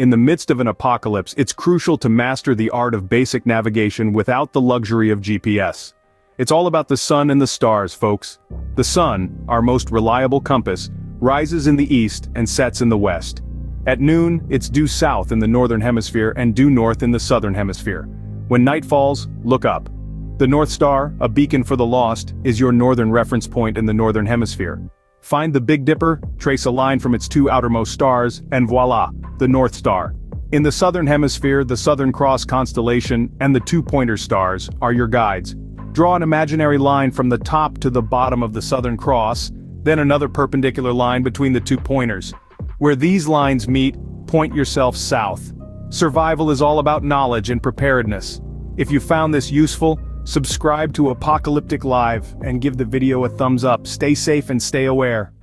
in the midst of an apocalypse, it's crucial to master the art of basic navigation without the luxury of GPS. It's all about the sun and the stars, folks. The sun, our most reliable compass, rises in the east and sets in the west. At noon, it's due south in the northern hemisphere and due north in the southern hemisphere. When night falls, look up. The North Star, a beacon for the lost, is your northern reference point in the northern hemisphere. Find the Big Dipper, trace a line from its two outermost stars, and voila, the North Star. In the southern hemisphere, the Southern Cross constellation and the two pointer stars are your guides. Draw an imaginary line from the top to the bottom of the Southern Cross, then another perpendicular line between the two pointers. Where these lines meet, point yourself south. Survival is all about knowledge and preparedness. If you found this useful, subscribe to Apocalyptic Live and give the video a thumbs up. Stay safe and stay aware.